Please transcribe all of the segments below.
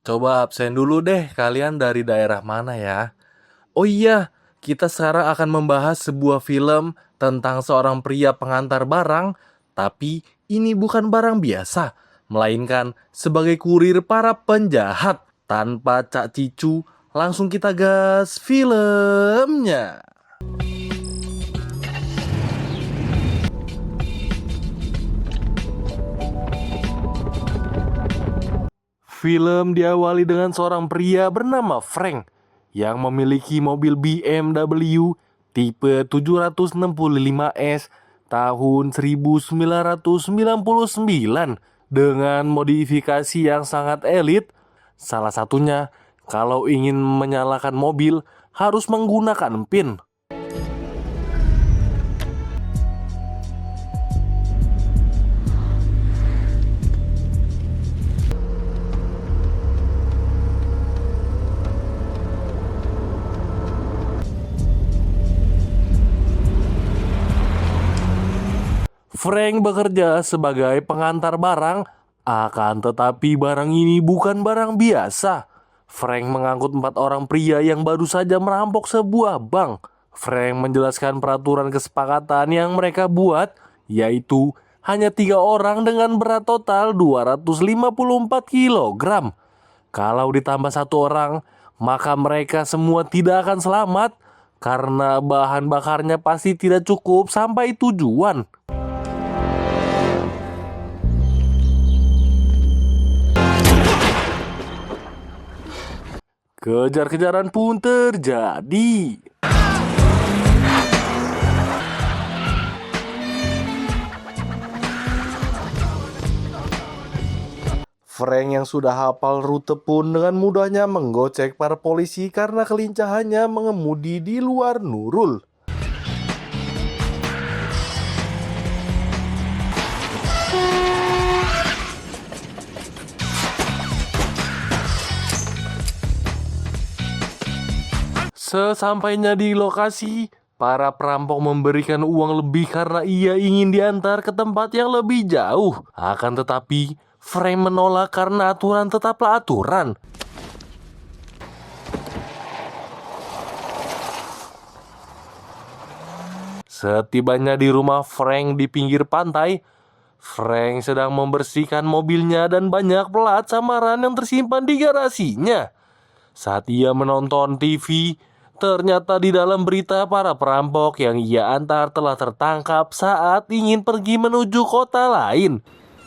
Coba absen dulu deh, kalian dari daerah mana ya? Oh iya, kita sekarang akan membahas sebuah film tentang seorang pria pengantar barang, tapi ini bukan barang biasa, melainkan sebagai kurir para penjahat. Tanpa Cak Cicu, langsung kita gas filmnya. Film diawali dengan seorang pria bernama Frank yang memiliki mobil BMW tipe 765S tahun 1999 dengan modifikasi yang sangat elit. Salah satunya, kalau ingin menyalakan mobil harus menggunakan PIN. Frank bekerja sebagai pengantar barang, akan tetapi barang ini bukan barang biasa. Frank mengangkut 4 orang pria yang baru saja merampok sebuah bank. Frank menjelaskan peraturan kesepakatan yang mereka buat, yaitu hanya 3 orang dengan berat total 254 kilogram. Kalau ditambah 1 orang, maka mereka semua tidak akan selamat karena bahan bakarnya pasti tidak cukup sampai tujuan. Kejar-kejaran pun terjadi. Frank yang sudah hafal rute pun dengan mudahnya menggocek para polisi karena kelincahannya mengemudi di luar Nurul. Sesampainya di lokasi, para perampok memberikan uang lebih karena ia ingin diantar ke tempat yang lebih jauh. Akan tetapi, Frank menolak karena aturan tetaplah aturan. Setibanya di rumah Frank di pinggir pantai, Frank sedang membersihkan mobilnya dan banyak pelat samaran yang tersimpan di garasinya. Saat ia menonton TV, ternyata di dalam berita para perampok yang ia antar telah tertangkap saat ingin pergi menuju kota lain.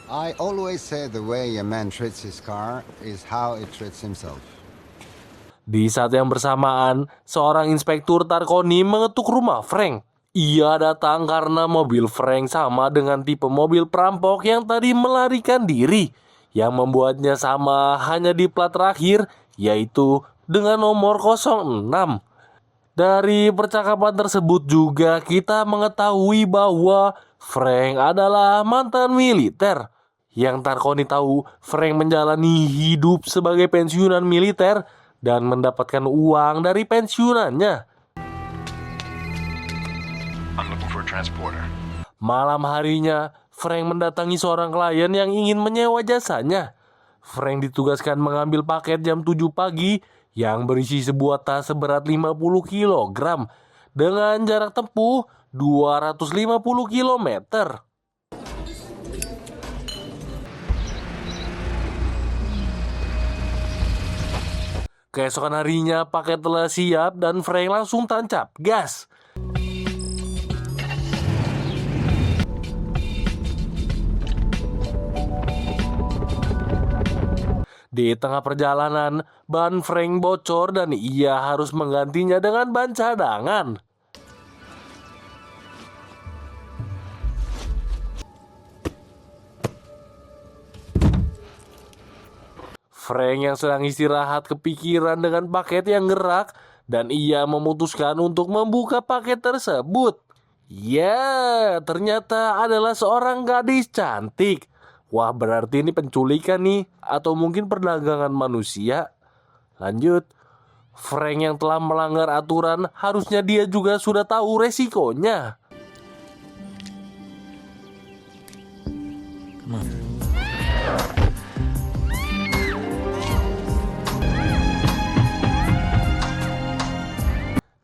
I always say the way a man treats his car is how he treats himself. Di saat yang bersamaan, seorang inspektur Tarkoni mengetuk rumah Frank. Ia datang karena mobil Frank sama dengan tipe mobil perampok yang tadi melarikan diri. Yang membuatnya sama hanya di plat terakhir, yaitu dengan nomor 06. Dari percakapan tersebut juga kita mengetahui bahwa Frank adalah mantan militer. Yang Tarkoni tahu, Frank menjalani hidup sebagai pensiunan militer dan mendapatkan uang dari pensiunannya. I'm looking for a transporter. Malam harinya, Frank mendatangi seorang klien yang ingin menyewa jasanya. Frank ditugaskan mengambil paket jam 7 pagi yang berisi sebuah tas seberat 50 kg dengan jarak tempuh 250 km. Keesokan harinya paket telah siap dan Frank langsung tancap gas. Di tengah perjalanan, ban Frank bocor dan ia harus menggantinya dengan ban cadangan. Frank yang sedang istirahat kepikiran dengan paket yang gerak dan ia memutuskan untuk membuka paket tersebut. Ya, ternyata adalah seorang gadis cantik. Wah, berarti ini penculikan nih, atau mungkin perdagangan manusia. Lanjut, Frank yang telah melanggar aturan harusnya dia juga sudah tahu resikonya.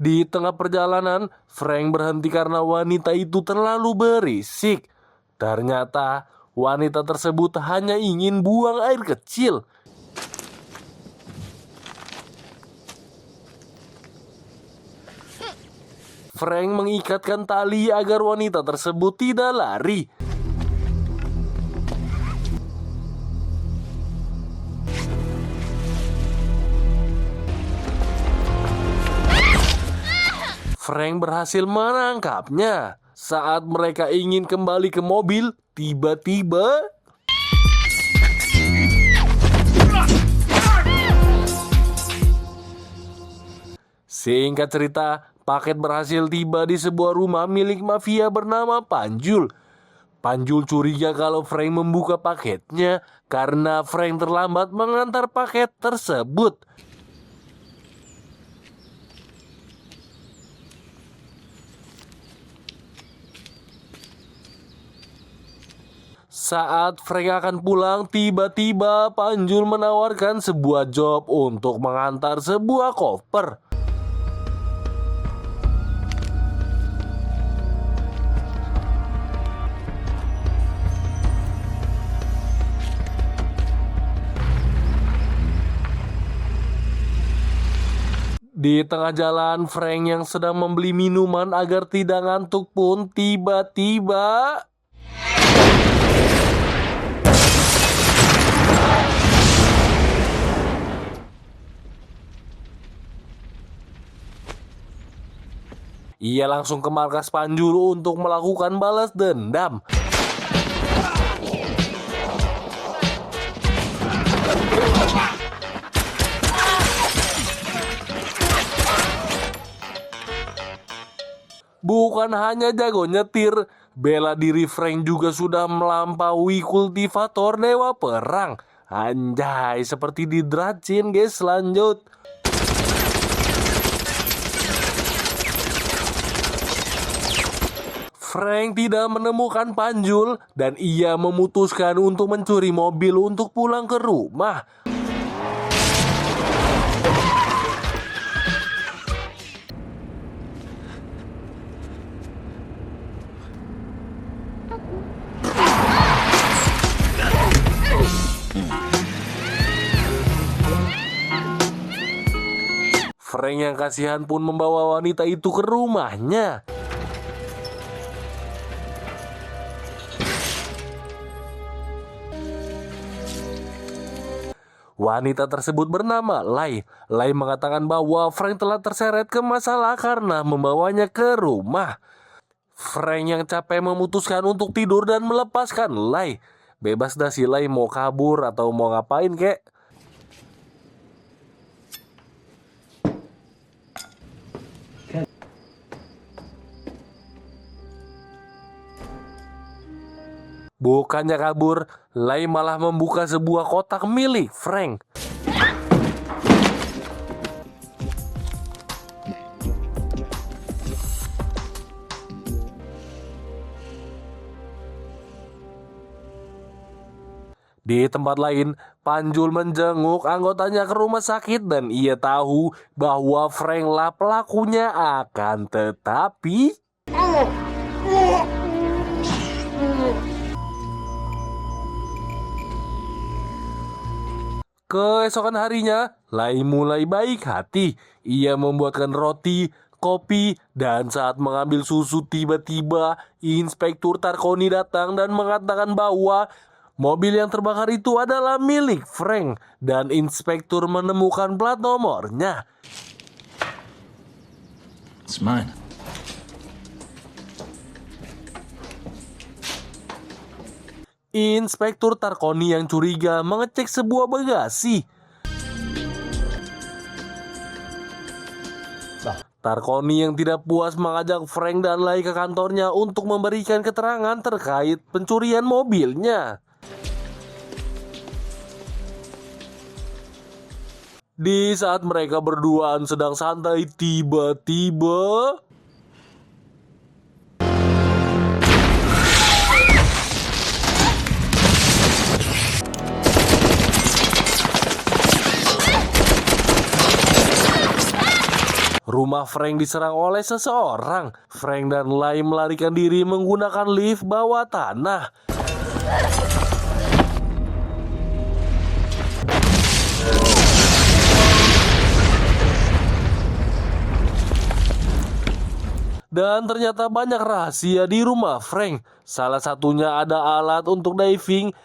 Di tengah perjalanan, Frank berhenti karena wanita itu terlalu berisik. Ternyata wanita tersebut hanya ingin buang air kecil. Frank mengikatkan tali agar wanita tersebut tidak lari. Frank berhasil menangkapnya. Saat mereka ingin kembali ke mobil, tiba-tiba singkat cerita, paket berhasil tiba di sebuah rumah milik mafia bernama Panjul. Panjul curiga kalau Frank membuka paketnya karena Frank terlambat mengantar paket tersebut. Saat Frank akan pulang, tiba-tiba Panjul menawarkan sebuah job untuk mengantar sebuah koper. Di tengah jalan, Frank yang sedang membeli minuman agar tidak ngantuk pun tiba-tiba ia langsung ke markas Panjul untuk melakukan balas dendam. Bukan hanya jago nyetir, bela diri Frank juga sudah melampaui kultivator dewa perang. Anjay, seperti di Dracin guys, lanjut. Frank tidak menemukan Panjul dan ia memutuskan untuk mencuri mobil untuk pulang ke rumah. Frank yang kasihan pun membawa wanita itu ke rumahnya. Wanita tersebut bernama Lai. Lai mengatakan bahwa Frank telah terseret ke masalah karena membawanya ke rumah. Frank yang capek memutuskan untuk tidur dan melepaskan Lai. Bebas dah si Lai mau kabur atau mau ngapain kek. Bukannya kabur, Lai malah membuka sebuah kotak milik Frank. Di tempat lain, Panjul menjenguk anggotanya ke rumah sakit dan ia tahu bahwa Frank lah pelakunya, akan tetapi keesokan harinya, Lai mulai baik hati. Ia membuatkan roti, kopi, dan saat mengambil susu tiba-tiba Inspektur Tarkoni datang dan mengatakan bahwa mobil yang terbakar itu adalah milik Frank dan Inspektur menemukan plat nomornya. It's mine. Inspektur Tarkoni yang curiga mengecek sebuah bagasi. Tarkoni yang tidak puas mengajak Frank dan Lai ke kantornya untuk memberikan keterangan terkait pencurian mobilnya. Di saat mereka berduaan sedang santai, tiba-tiba Rumah Frank diserang oleh seseorang. Frank dan Lai melarikan diri menggunakan lift bawah tanah. Dan ternyata banyak rahasia di rumah Frank. Salah satunya ada alat untuk diving.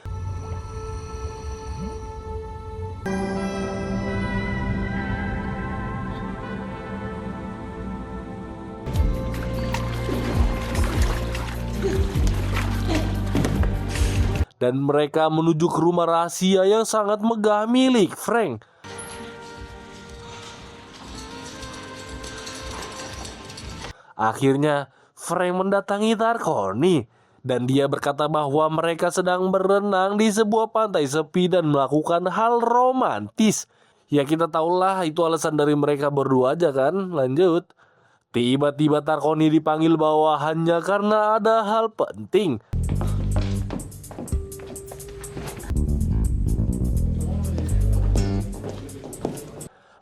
Dan mereka menuju ke rumah rahasia yang sangat megah milik Frank. Akhirnya, Frank mendatangi Tarkoni dan dia berkata bahwa mereka sedang berenang di sebuah pantai sepi dan melakukan hal romantis. Ya kita tahulah itu alasan dari mereka berdua aja kan. Lanjut. Tiba-tiba Tarkoni dipanggil bawahannya karena ada hal penting.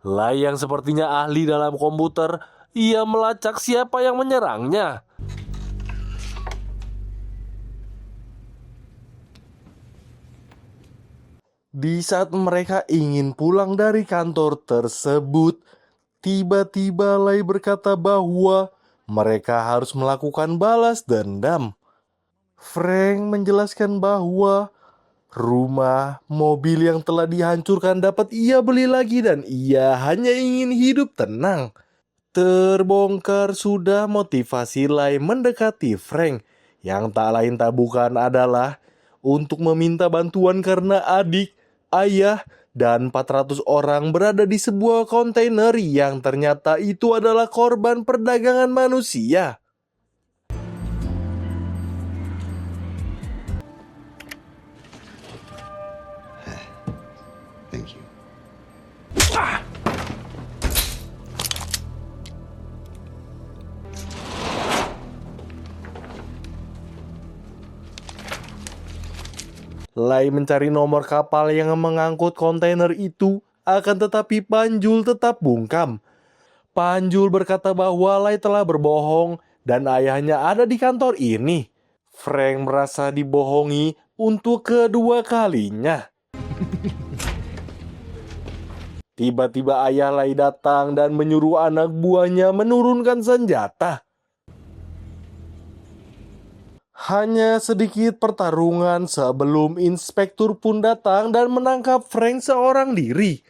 Lai yang sepertinya ahli dalam komputer, ia melacak siapa yang menyerangnya. Di saat mereka ingin pulang dari kantor tersebut, tiba-tiba Lai berkata bahwa mereka harus melakukan balas dendam. Frank menjelaskan bahwa rumah, mobil yang telah dihancurkan dapat ia beli lagi dan ia hanya ingin hidup tenang. Terbongkar sudah motivasi Lai mendekati Frank, yang tak lain tak bukan adalah untuk meminta bantuan karena adik, ayah, dan 400 orang berada di sebuah kontainer yang ternyata itu adalah korban perdagangan manusia. Thank you. Lai mencari nomor kapal yang mengangkut kontainer itu, akan tetapi Panjul tetap bungkam. Panjul berkata bahwa Lai telah berbohong dan ayahnya ada di kantor ini. Frank merasa dibohongi untuk kedua kalinya. Tiba-tiba ayah Lai datang dan menyuruh anak buahnya menurunkan senjata. Hanya sedikit pertarungan sebelum inspektur pun datang dan menangkap Frank seorang diri.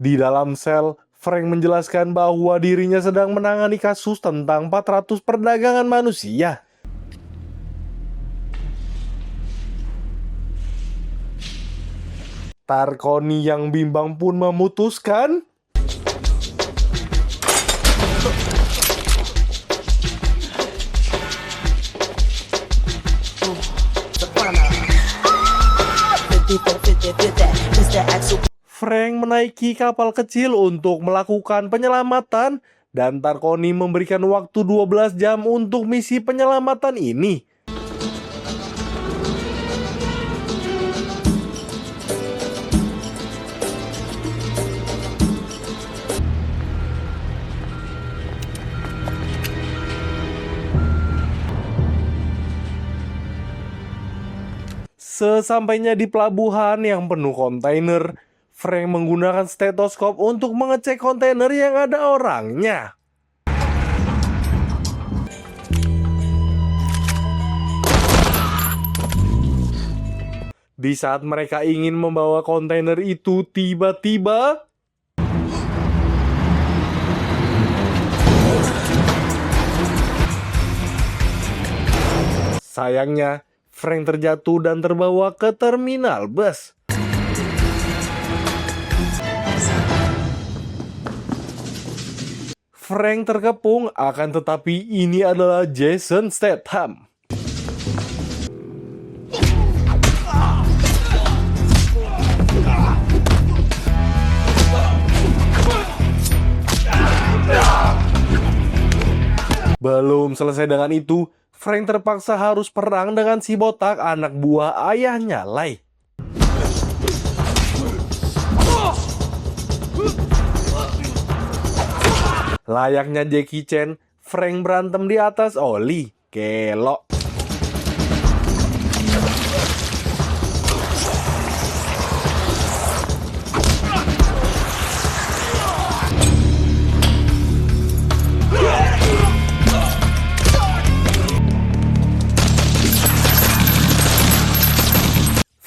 Di dalam sel, Frank menjelaskan bahwa dirinya sedang menangani kasus tentang 400 perdagangan manusia. Tarkoni yang bimbang pun memutuskan Frank menaiki kapal kecil untuk melakukan penyelamatan dan Tarkoni memberikan waktu 12 jam untuk misi penyelamatan ini. Sesampainya di pelabuhan yang penuh kontainer, Frank menggunakan stetoskop untuk mengecek kontainer yang ada orangnya. Di saat mereka ingin membawa kontainer itu, tiba-tiba sayangnya Frank terjatuh dan terbawa ke terminal bus. Frank terkepung, akan tetapi ini adalah Jason Statham. Belum selesai dengan itu, Frank terpaksa harus perang dengan si botak anak buah ayahnya, Lai. Layaknya Jackie Chan, Frank berantem di atas oli. Gelo.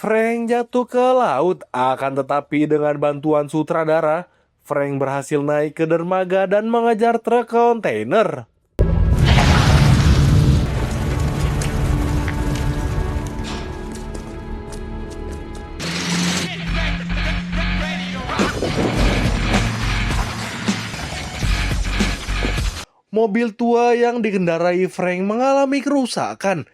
Frank jatuh ke laut, akan tetapi dengan bantuan sutradara, Frank berhasil naik ke dermaga dan mengejar truk kontainer. Mobil tua yang dikendarai Frank mengalami kerusakan.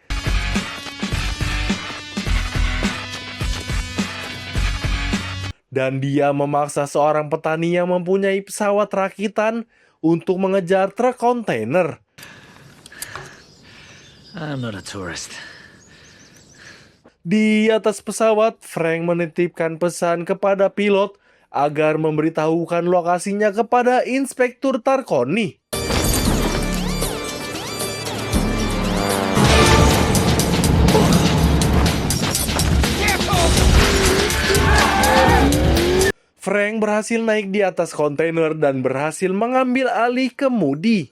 Dan dia memaksa seorang petani yang mempunyai pesawat rakitan untuk mengejar truk kontainer. I'm not a tourist. Di atas pesawat, Frank menitipkan pesan kepada pilot agar memberitahukan lokasinya kepada Inspektur Tarkoni. Frank berhasil naik di atas kontainer dan berhasil mengambil alih kemudi.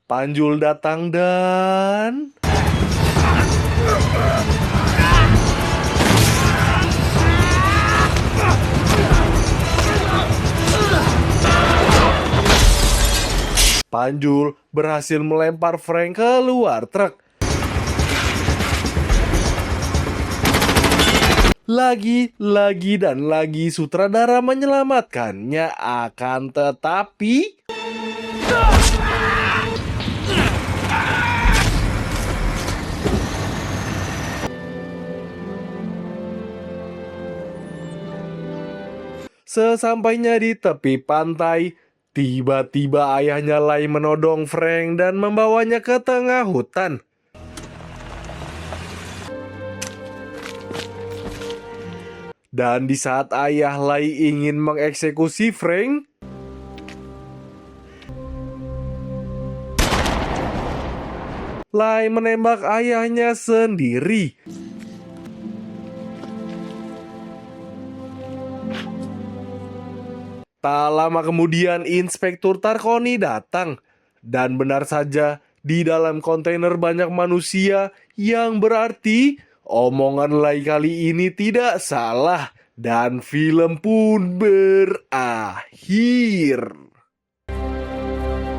Panjul datang dan... Panjul berhasil melempar Frank keluar truk. Lagi dan lagi sutradara menyelamatkannya, akan tetapi... Sesampainya di tepi pantai, tiba-tiba ayahnya Lai menodong Frank dan membawanya ke tengah hutan. Dan di saat ayah Lai ingin mengeksekusi Frank, Lai menembak ayahnya sendiri. Tak lama kemudian Inspektur Tarkoni datang. Dan benar saja, di dalam kontainer banyak manusia, yang berarti omongan Lai kali ini tidak salah. Dan film pun berakhir.